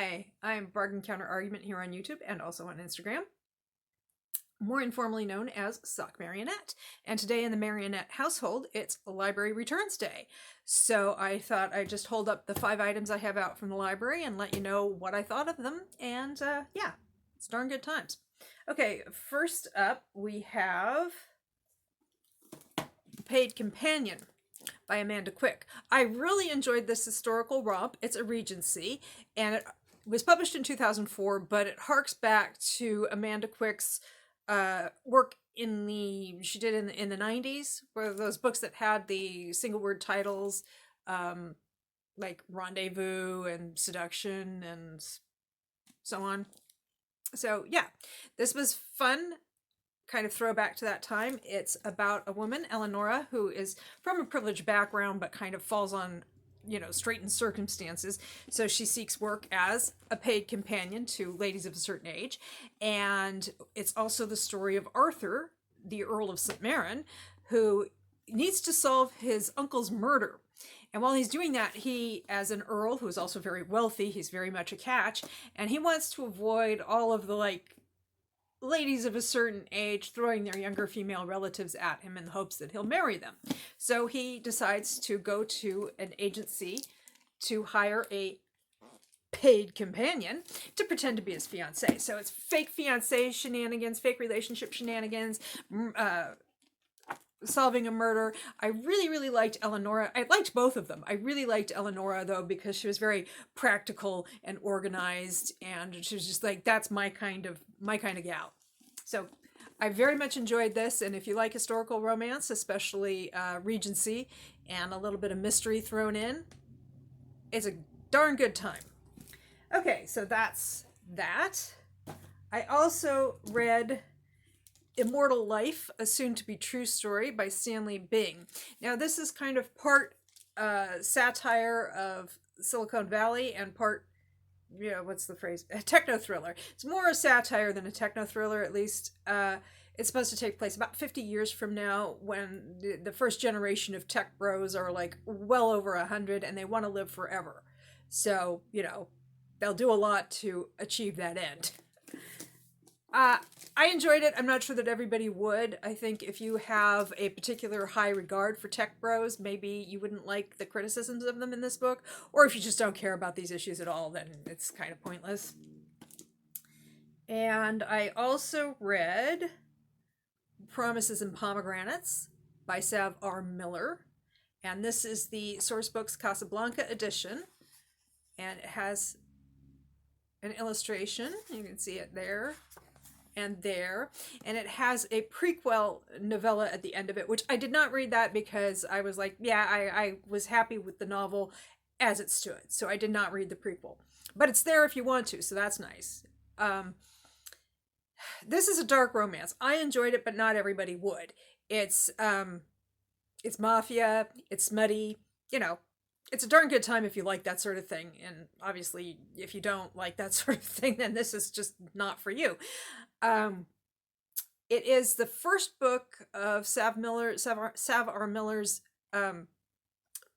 Hi, I'm Bargain Counter Argument here on YouTube and also on Instagram, more informally known as Sock Marionette. And today in the Marionette household, it's Library Returns Day. So I thought I'd just hold up the 5 items I have out from the library and let you know what I thought of them. And yeah, it's darn good times. Okay, first up we have Paid Companion by Amanda Quick. I really enjoyed this historical romp. It's a Regency, and it was published in 2004, but it harks back to Amanda Quick's work she did in the 90s, where those books that had the single word titles, like Rendezvous and Seduction and so on. So yeah, this was fun, kind of throwback to that time. It's about a woman, Eleonora, who is from a privileged background but kind of falls on, straitened circumstances. So she seeks work as a paid companion to ladies of a certain age. And it's also the story of Arthur, the Earl of St. Maron, who needs to solve his uncle's murder. And while he's doing that, he, as an earl who is also very wealthy, he's very much a catch, and he wants to avoid all of the ladies of a certain age throwing their younger female relatives at him in the hopes that he'll marry them. So he decides to go to an agency to hire a paid companion to pretend to be his fiance. So it's fake fiance shenanigans, fake relationship shenanigans, solving a murder. I really liked Eleonora. I liked both of them. I really liked Eleonora though, because she was very practical and organized, and she was just like, that's my kind of gal. So I very much enjoyed this, and if you like historical romance, especially Regency and a little bit of mystery thrown in, it's a darn good time. Okay, so that's that. I also read Immortal Life, a soon-to-be true story by Stanley Bing. Now, this is kind of part satire of Silicon Valley and part, what's the phrase? A techno thriller. It's more a satire than a techno thriller, at least. It's supposed to take place about 50 years from now, when the first generation of tech bros are like well over 100 and they want to live forever. So, they'll do a lot to achieve that end. I enjoyed it. I'm not sure that everybody would. I think if you have a particular high regard for tech bros, maybe you wouldn't like the criticisms of them in this book. Or if you just don't care about these issues at all, then it's kind of pointless. And I also read Promises and Pomegranates by Sav R. Miller. And this is the Sourcebooks Casablanca edition. And it has an illustration. You can see it there and there, and it has a prequel novella at the end of it, which I did not read that because I was like, yeah, I was happy with the novel as it stood, so I did not read the prequel, but it's there if you want to, so that's nice. This is a dark romance. I enjoyed it, but not everybody would. It's mafia, it's smutty, it's a darn good time if you like that sort of thing, and obviously if you don't like that sort of thing, then this is just not for you. It is the first book of Sav R. Miller's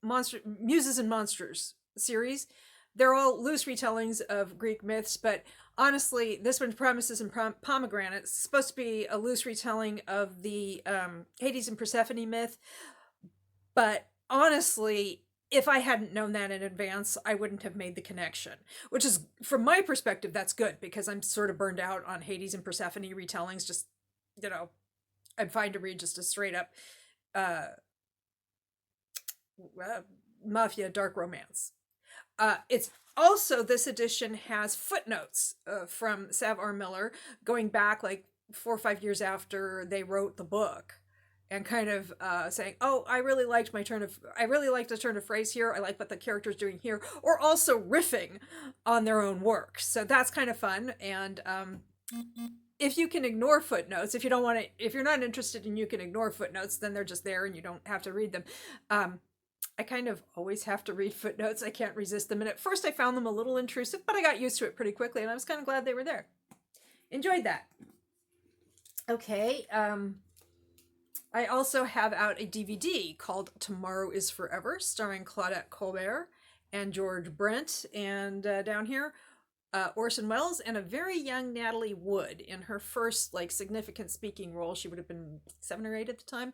Muses and Monsters series. They're all loose retellings of Greek myths, but honestly, this one, Promises and Pomegranates, is supposed to be a loose retelling of the Hades and Persephone myth, but honestly, if I hadn't known that in advance, I wouldn't have made the connection, which is, from my perspective, that's good, because I'm sort of burned out on Hades and Persephone retellings. Just, I'm fine to read just a straight up mafia dark romance. It's also, this edition has footnotes from Sav R. Miller going back like 4 or 5 years after they wrote the book, and kind of saying, oh, I really liked the turn of phrase here. I like what the character's doing here, or also riffing on their own work. So that's kind of fun. And if you can ignore footnotes, if you're not interested and you can ignore footnotes, then they're just there and you don't have to read them. I kind of always have to read footnotes. I can't resist them. And at first I found them a little intrusive, but I got used to it pretty quickly, and I was kind of glad they were there. Enjoyed that. Okay, I also have out a DVD called Tomorrow is Forever, starring Claudette Colbert and George Brent. And down here, Orson Welles and a very young Natalie Wood in her first like significant speaking role. She would have been 7 or 8 at the time.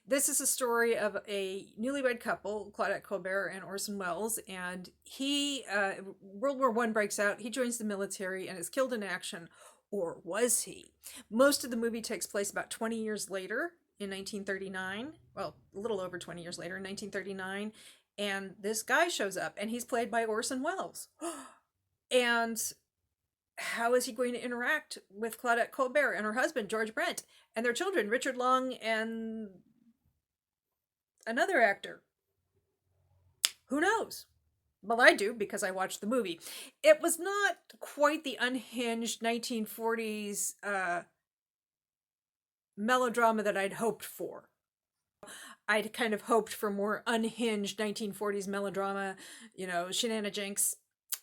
This is a story of a newlywed couple, Claudette Colbert and Orson Welles, and he World War I breaks out. He joins the military and is killed in action, or was he? Most of the movie takes place about 20 years later in 1939. Well, a little over 20 years later in 1939, and this guy shows up, and he's played by Orson Welles. And how is he going to interact with Claudette Colbert and her husband, George Brent, and their children, Richard Long and another actor? Who knows? Well, I do because I watched the movie. It was not quite the unhinged 1940s melodrama that I'd hoped for. I'd kind of hoped for more unhinged 1940s melodrama, shenanigans.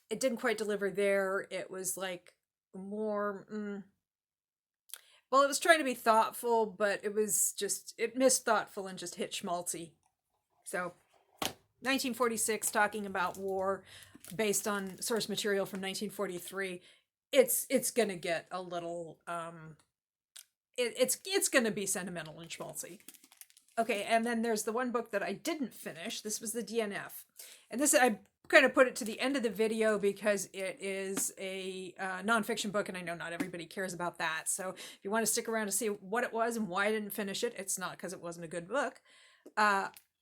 It didn't quite deliver there. It was like more, well, it was trying to be thoughtful, but it missed thoughtful and just hit schmaltzy. So 1946, talking about war based on source material from 1943, it's gonna get a little it's gonna be sentimental and schmaltzy. Okay, and then there's the one book that I didn't finish. This was the DNF, and this I kind of put it to the end of the video because it is a nonfiction book, and I know not everybody cares about that. So if you want to stick around to see what it was and why I didn't finish it, it's not because it wasn't a good book.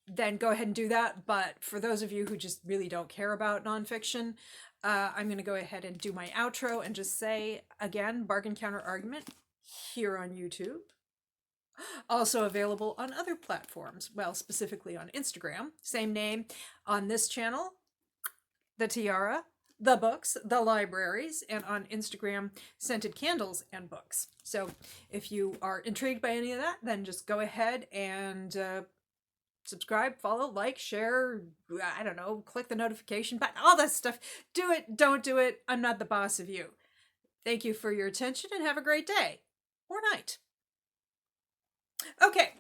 Then go ahead and do that. But for those of you who just really don't care about nonfiction, I'm going to go ahead and do my outro and just say, again, Bargain Counter Argument here on YouTube. Also available on other platforms, well, specifically on Instagram, same name on this channel, The Tiara, The Books, The Libraries, and on Instagram, Scented Candles and Books. So if you are intrigued by any of that, then just go ahead and subscribe, follow, like, share, I don't know, click the notification button, all that stuff. Do it, don't do it. I'm not the boss of you. Thank you for your attention and have a great day or night. Okay.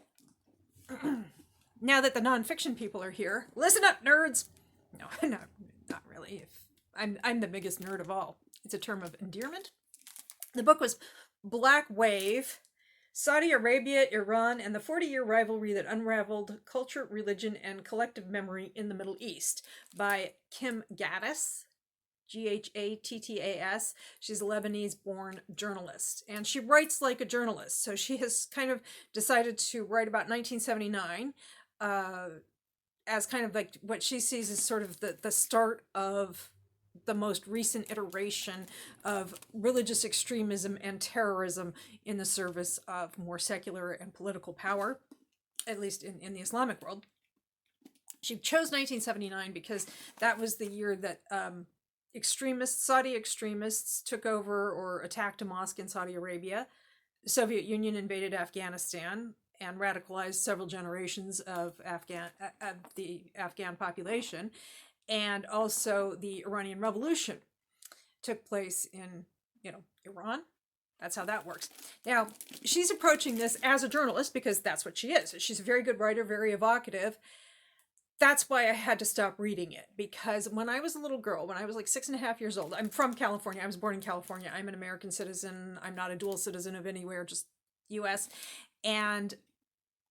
Now that the nonfiction people are here, listen up, nerds. No, not really. I'm the biggest nerd of all. It's a term of endearment. The book was Black Wave, Saudi Arabia, Iran, and the 40-year rivalry that unraveled culture, religion, and collective memory in the Middle East by Kim Gattas, Ghattas. She's a Lebanese-born journalist, and she writes like a journalist. So she has kind of decided to write about 1979 as kind of like what she sees as sort of the start of the most recent iteration of religious extremism and terrorism in the service of more secular and political power, at least in the Islamic world. She chose 1979 because that was the year that Saudi extremists took over or attacked a mosque in Saudi Arabia. The Soviet Union invaded Afghanistan and radicalized several generations of the Afghan population. And also the Iranian Revolution took place in, Iran. That's how that works. Now, she's approaching this as a journalist because that's what she is. She's a very good writer, very evocative. That's why I had to stop reading it, because when I was a little girl, when I was like 6.5 years old, I'm from California. I was born in California. I'm an American citizen. I'm not a dual citizen of anywhere, just US. And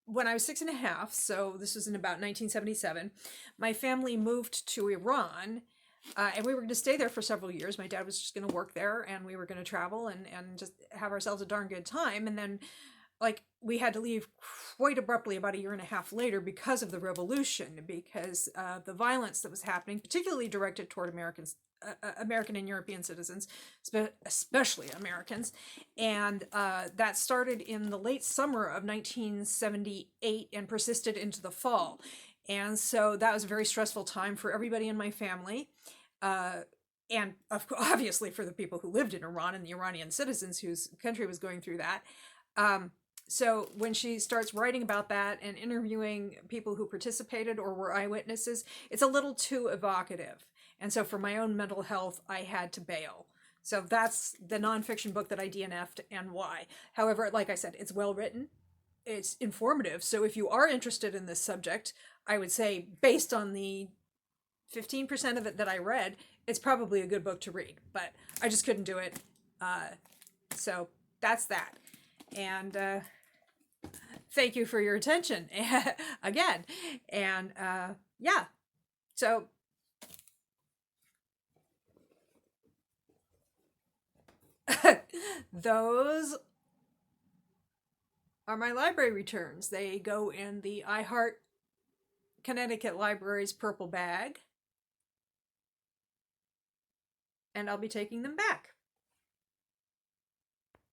when I was 6.5, so this was in about 1977, my family moved to Iran, and we were going to stay there for several years. My dad was just going to work there, and we were going to travel and just have ourselves a darn good time. And then, we had to leave quite abruptly about 1.5 years later because of the revolution, because the violence that was happening, particularly directed toward Americans, American and European citizens, especially Americans. And that started in the late summer of 1978 and persisted into the fall. And so that was a very stressful time for everybody in my family. And obviously for the people who lived in Iran and the Iranian citizens whose country was going through that. So when she starts writing about that and interviewing people who participated or were eyewitnesses, it's a little too evocative. And so for my own mental health, I had to bail. So that's the nonfiction book that I DNF'd and why. However, like I said, it's well written. It's informative. So if you are interested in this subject, I would say based on the 15% of it that I read, it's probably a good book to read, but I just couldn't do it. So that's that. And thank you for your attention again. And yeah, so those are my library returns. They go in the iHeart Connecticut Library's purple bag, and I'll be taking them back.